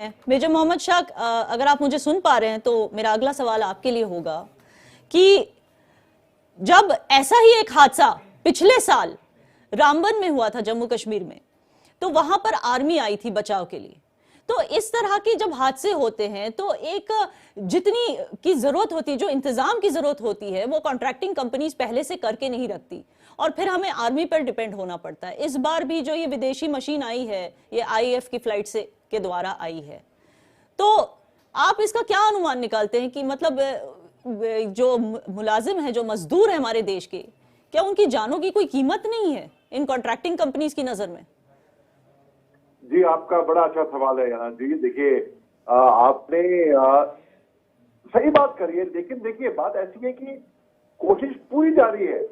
Major Mohammad Shah, अगर आप मुझे सुन पा रहे हैं तो मेरा अगला सवाल आपके लिए होगा कि जब ऐसा ही एक हादसा पिछले साल रामबन में हुआ था जम्मू कश्मीर में, तो वहां पर आर्मी आई थी बचाव के लिए। तो इस तरह के जब हादसे होते हैं तो एक जितनी की जरूरत होती है, जो इंतजाम की जरूरत होती है, वो कॉन्ट्रैक्टिंग कंपनीज पहले से करके नहीं रखती और फिर हमें आर्मी पर डिपेंड होना पड़ता है। इस बार भी जो ये विदेशी मशीन आई है, ये आईएएफ की फ्लाइट से के द्वारा आई है। तो आप इसका क्या अनुमान निकालते हैं कि मतलब जो मुलाजिम है, जो मजदूर है हमारे देश के, क्या उनकी जानों की कोई कीमत नहीं है इन कॉन्ट्रैक्टिंग कंपनीज की नजर में? जी, आपका बड़ा अच्छा सवाल है याना जी। देखिए, आपने सही बात करी है, लेकिन देखिए बात ऐसी है कि कोशिश पूरी जारी है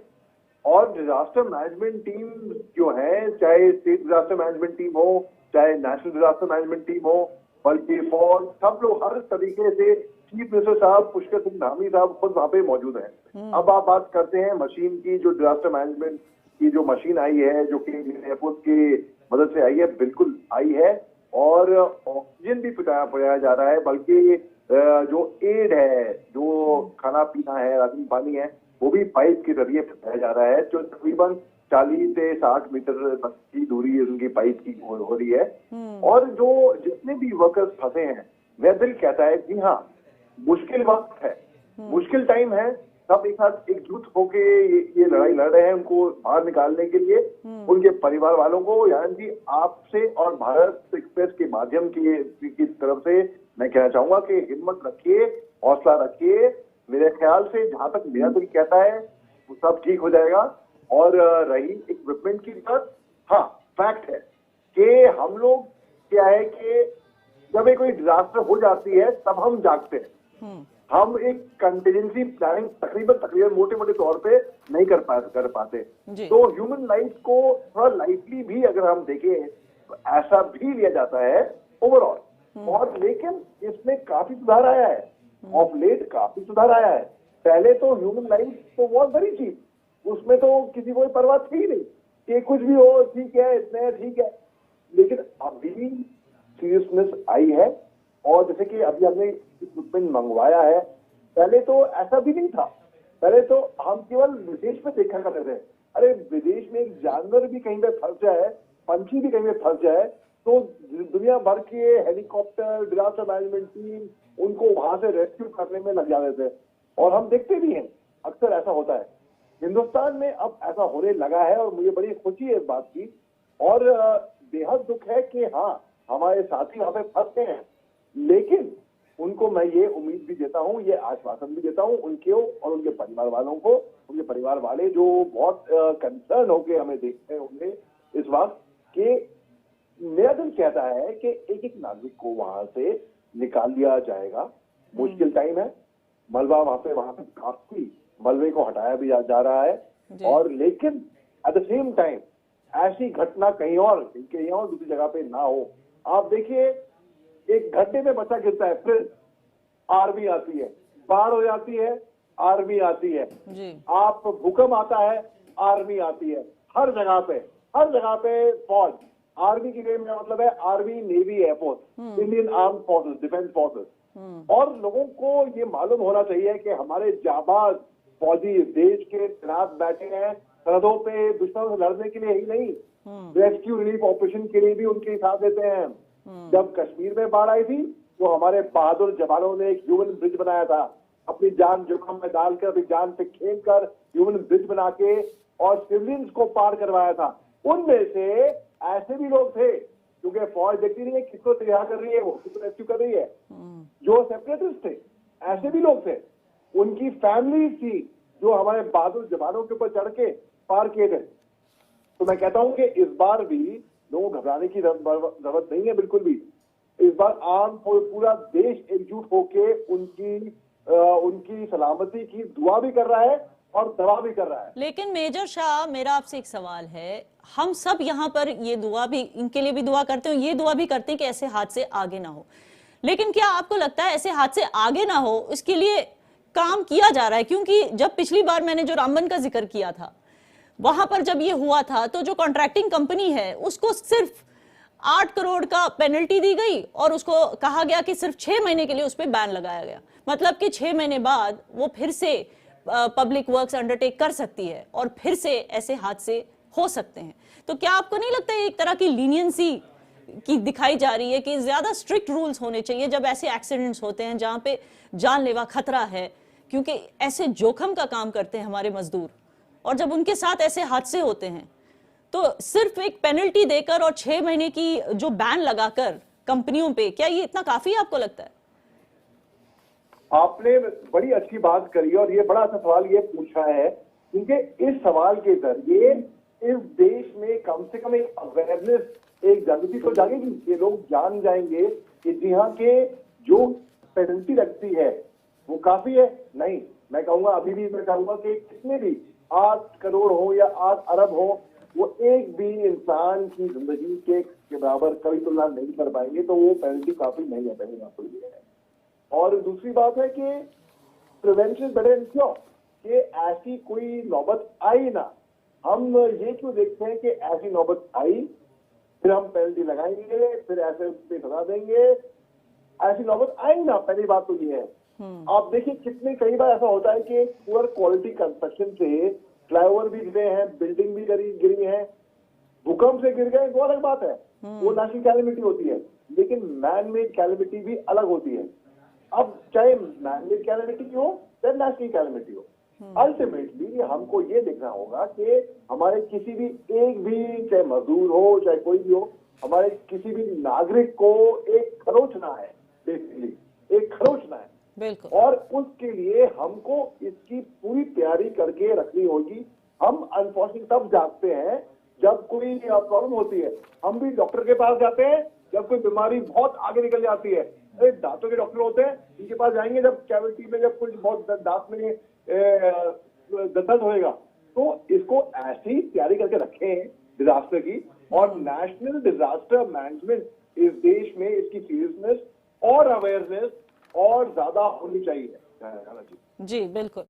और डिजास्टर मैनेजमेंट टीम जो है, चाहे स्टेट डिजास्टर मैनेजमेंट टीम हो, चाहे नेशनल डिजास्टर मैनेजमेंट टीम हो, बल्कि फौज, सब लोग हर तरीके से, चीफ मिनिस्टर साहब पुष्कर सिंह धामी साहब खुद वहां पे मौजूद हैं। अब आप बात करते हैं मशीन की, जो डिजास्टर मैनेजमेंट की जो मशीन आई है, जो कि एयरफोर्स की मदद से आई है, बिल्कुल आई है और ऑक्सीजन भी पहुंचाया जा रहा है। बल्कि जो एड है, जो खाना पीना है, राशन पानी है, वो भी पाइप के जरिए पहुंचाया जा रहा है, जो तकरीबन 40 से 60 मीटर तक की दूरी उनकी पाइप की हो रही है। और जो जितने भी वर्कर्स फंसे हैं, मेरा दिल कहता है कि हाँ, मुश्किल वक्त है, मुश्किल टाइम है, सब एक साथ एकजुट होके ये लड़ाई लड़ रहे हैं उनको बाहर निकालने के लिए। उनके परिवार वालों को, यानी जी आपसे और भारत एक्सप्रेस के माध्यम की तरफ से मैं कहना चाहूंगा कि हिम्मत रखिए, हौसला रखिए। मेरे ख्याल से, जहां तक मेरा दिल कहता है, वो सब ठीक हो जाएगा। और रही इक्विपमेंट की बात, हाँ, फैक्ट है कि हम लोग क्या है कि जब कोई डिजास्टर हो जाती है तब हम जागते हैं। हम एक कंटिजेंसी प्लानिंग तकरीबन मोटे तौर पे नहीं कर पाते। तो ह्यूमन लाइफ को थोड़ा लाइटली भी अगर हम देखें तो ऐसा भी लिया जाता है ओवरऑल। और लेकिन इसमें काफी सुधार आया है, ऑफ लेट काफी सुधार आया है। पहले तो ह्यूमन लाइफ तो वॉज वेरी चीप, उसमें तो किसी को परवाह थी नहीं कि कुछ भी हो, ठीक है, इतने ठीक है। लेकिन अभी सीरियसनेस आई है और जैसे कि अभी हमने इक्विपमेंट मंगवाया है, पहले तो ऐसा भी नहीं था। पहले तो हम केवल विदेश में देखा करते थे, अरे विदेश में एक जानवर भी कहीं पे फंस जाए, पंछी भी कहीं पे फंस जाए, तो दुनिया भर के हेलीकॉप्टर, डिजास्टर मैनेजमेंट टीम उनको वहां से रेस्क्यू करने में लग जाते थे। और हम देखते भी हैं, अक्सर ऐसा होता है। हिंदुस्तान में अब ऐसा होने लगा है और मुझे बड़ी खुशी है इस बात की। और बेहद दुख है कि हाँ, हमारे साथी वहां पे फंसते हैं, लेकिन उनको मैं ये उम्मीद भी देता हूँ, ये आश्वासन भी देता हूँ उनके और उनके परिवार वालों को, उनके परिवार वाले जो बहुत कंसर्न होके हमें देखते होंगे इस वक्त, कि मेरा दिल कहता है कि एक एक नागरिक को वहां से निकाल लिया जाएगा। मुश्किल टाइम है, मलबा वहां पे काफी मलबे को हटाया भी जा रहा है। और लेकिन एट द सेम टाइम ऐसी घटना कहीं और दूसरी जगह पे ना हो। आप देखिए, एक गड्ढे में बच्चा गिरता है, फिर आर्मी आती है, बाढ़ हो जाती है, आर्मी आती है, आप भूकंप आता है, आर्मी आती है, हर जगह पे फौज। आर्मी की में मतलब है army, navy, air force, Indian arm forces, defence forces. और लोगों को ये मालूम होना चाहिए कि हमारे जाबाज फौजी देश के तैनात बैठे हैं सरहदों पे, दुश्मनों से लड़ने के लिए ही नहीं, रेस्क्यू रिलीफ ऑपरेशन के लिए भी उनके साथ देते हैं। जब कश्मीर में बाढ़ आई थी तो हमारे बहादुर जवानों ने एक ह्यूमन ब्रिज बनाया था, अपनी जान जोखिम में डालकर, अपनी जान पे खेल कर ह्यूमन ब्रिज बना के और सिविलियंस को पार करवाया था। उनमें से ऐसे भी लोग थे, क्योंकि फौज देखती नहीं है किसको रिहा कर रही है, वो किसको रेस्क्यू कर रही है, जो सेपरेटिस्ट थे, ऐसे भी लोग थे। उनकी फैमिली थी जो हमारे बहादुर जवानों के ऊपर चढ़ के पार किए थे। तो मैं कहता हूं कि इस बार भी लोगों को घबराने की जरूरत नहीं है, बिल्कुल भी। इस बार पूरा देश एकजुट होके उनकी सलामती की दुआ भी कर रहा है और दवा भी कर रहा है। लेकिन मेजर शाह, मेरा आपसे एक सवाल है, हम सब यहाँ पर ये दुआ भी, इनके लिए भी दुआ करते हैं, ये दुआ भी करते हैं कि ऐसे हादसे आगे ना हो। लेकिन क्या आपको लगता है ऐसे हादसे आगे ना हो, इसके लिए काम किया जा रहा है? क्योंकि जब पिछली बार मैंने जो रामबन का जिक्र किया था, वहां पर जब ये हुआ था तो जो कॉन्ट्रैक्टिंग कंपनी है उसको सिर्फ 8 करोड़ का पेनल्टी दी गई और उसको कहा गया कि सिर्फ 6 महीने के लिए उस पर बैन लगाया गया। मतलब कि 6 महीने बाद वो फिर से पब्लिक वर्क्स अंडरटेक कर सकती है और फिर से ऐसे हादसे हो सकते हैं। तो क्या आपको नहीं लगता है एक तरह की लीनियंसी की दिखाई जा रही है कि ज्यादा स्ट्रिक्ट रूल्स होने चाहिए जब ऐसे एक्सीडेंट्स होते हैं जहां पे जानलेवा खतरा है, क्योंकि ऐसे जोखम का काम करते हैं हमारे मजदूर, और जब उनके साथ ऐसे हादसे होते हैं तो सिर्फ एक पेनल्टी देकर और 6 महीने की जो बैन लगाकर कंपनियों पे, क्या ये इतना काफी है आपको लगता है? आपने बड़ी अच्छी बात करी और ये बड़ा अच्छा सवाल ये पूछा है, क्योंकि इस सवाल के जरिए इस देश में कम से कम एक अवेयरनेस, एक जागृति तो जागेगी। ये लोग जान जाएंगे कि जी हाँ, के जो पेनल्टी लगती है वो काफी है। नहीं, मैं कहूंगा, अभी भी मैं कहूंगा कि कितने भी 8 करोड़ हो या 8 अरब हो, वो एक भी इंसान की जिंदगी के बराबर कभी तुलना नहीं कर पाएंगे। तो वो पेनल्टी काफी नहीं है, पहली बात तो ये है। और दूसरी बात है कि प्रिवेंशन बेटर देन क्योर, कि ऐसी कोई नौबत आई ना। हम ये क्यों देखते हैं कि ऐसी नौबत आई, फिर हम पेनल्टी लगाएंगे, फिर ऐसे पे सजा देंगे, ऐसी नौबत आई ना। पहली बात तो ये है। आप देखिए कितने कई बार ऐसा होता है कि पुअर क्वालिटी कंस्ट्रक्शन से फ्लाईओवर भी गिरे हैं, बिल्डिंग भी गिरी है, भूकंप से गिर गए, वो अलग बात है, वो नेशनल कैलेमिटी होती है। लेकिन मैन मेड कैलेमिटी भी अलग होती है। अब चाहे मैन मेड कैलेमिटी हो चाहे नेशनल कैलेमिटी हो, अल्टीमेटली हमको ये देखना होगा कि हमारे किसी भी एक भी, चाहे मजदूर हो चाहे कोई भी हो, हमारे किसी भी नागरिक को एक खरोच ना है, बेसिकली एक खरोच ना है। बिल्कुल। और उसके लिए हमको इसकी पूरी तैयारी करके रखनी होगी। हम अनफॉर्चुनेटली तब जागते हैं जब कोई प्रॉब्लम होती है। हम भी डॉक्टर के पास जाते हैं जब कोई बीमारी बहुत आगे निकल जाती है। अरे दांतों के डॉक्टर होते हैं, इनके पास जाएंगे जब कैविटी में जब कुछ बहुत दांत में दर्द होएगा। तो इसको ऐसी तैयारी करके रखें डिजास्टर की। और नेशनल डिजास्टर मैनेजमेंट इस देश में इसकी सीरियसनेस और अवेयरनेस और ज्यादा होनी चाहिए। जी बिल्कुल।